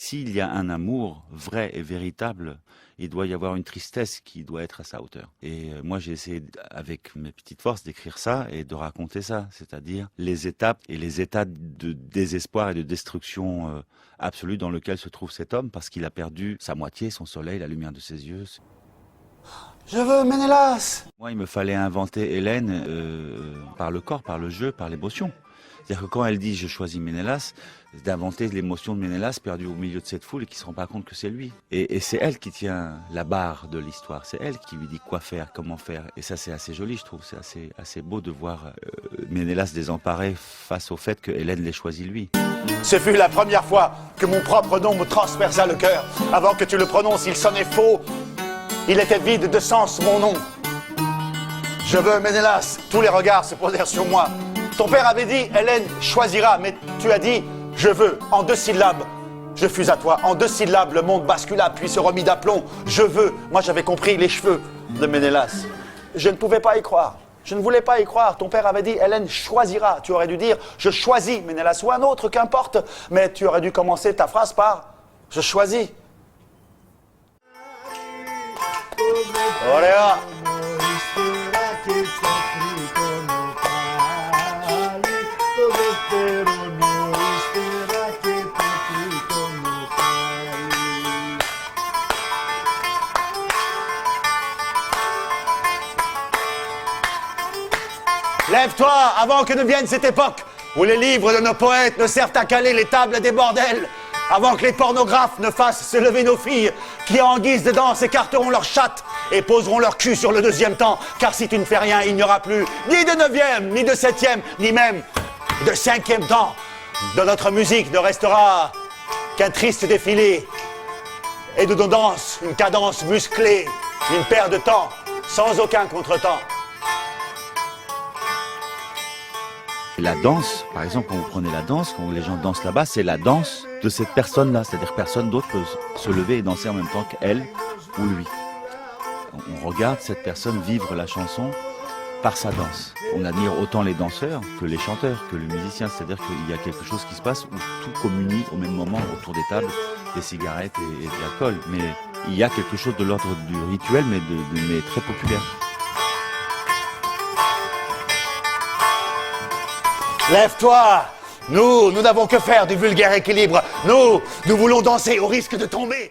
S'il y a un amour vrai et véritable, il doit y avoir une tristesse qui doit être à sa hauteur. Et moi, j'ai essayé, avec mes petites forces, d'écrire ça et de raconter ça, c'est-à-dire les étapes et les états de désespoir et de destruction absolue dans lequel se trouve cet homme, parce qu'il a perdu sa moitié, son soleil, la lumière de ses yeux. Je veux Ménélas. Moi, il me fallait inventer Hélène par le corps, par le jeu, par l'émotion. C'est-à-dire que quand elle dit « je choisis Ménélas », d'inventer l'émotion de Ménélas perdu au milieu de cette foule et qui ne se rend pas compte que c'est lui. Et c'est elle qui tient la barre de l'histoire, c'est elle qui lui dit quoi faire, comment faire. Et ça, c'est assez joli, je trouve, c'est assez beau de voir Ménélas désemparé face au fait que Hélène l'ait choisi lui. Ce fut la première fois que mon propre nom me transperça le cœur. Avant que tu le prononces, il sonnait faux. Il était vide de sens, mon nom. Je veux Ménélas. Tous les regards se posèrent sur moi. Ton père avait dit, Hélène choisira, mais tu as dit, je veux, en 2 syllabes. Je fus à toi. En 2 syllabes, le monde bascula, puis se remit d'aplomb. Je veux. Moi, j'avais compris les cheveux de Ménélas. Je ne pouvais pas y croire. Je ne voulais pas y croire. Ton père avait dit, Hélène choisira. Tu aurais dû dire, je choisis Ménélas ou un autre, qu'importe. Mais tu aurais dû commencer ta phrase par, je choisis. Oléa. Lève-toi avant que ne vienne cette époque où les livres de nos poètes ne servent à caler les tables des bordels, avant que les pornographes ne fassent se lever nos filles qui en guise de danse écarteront leurs chattes et poseront leur cul sur le 2e temps, car si tu ne fais rien, il n'y aura plus ni de 9e, ni de 7e, ni même de 5e temps. De notre musique ne restera qu'un triste défilé et de nos danses une cadence musclée, une paire de temps sans aucun contretemps. La danse, par exemple, quand vous prenez la danse, quand les gens dansent là-bas, c'est la danse de cette personne-là. C'est-à-dire personne d'autre peut se lever et danser en même temps qu'elle ou lui. On regarde cette personne vivre la chanson par sa danse. On admire autant les danseurs que les chanteurs, que le musicien. C'est-à-dire qu'il y a quelque chose qui se passe où tout communie au même moment autour des tables, des cigarettes et de l'alcool. Mais il y a quelque chose de l'ordre du rituel, mais très populaire. Lève-toi! Nous n'avons que faire du vulgaire équilibre. Nous voulons danser au risque de tomber.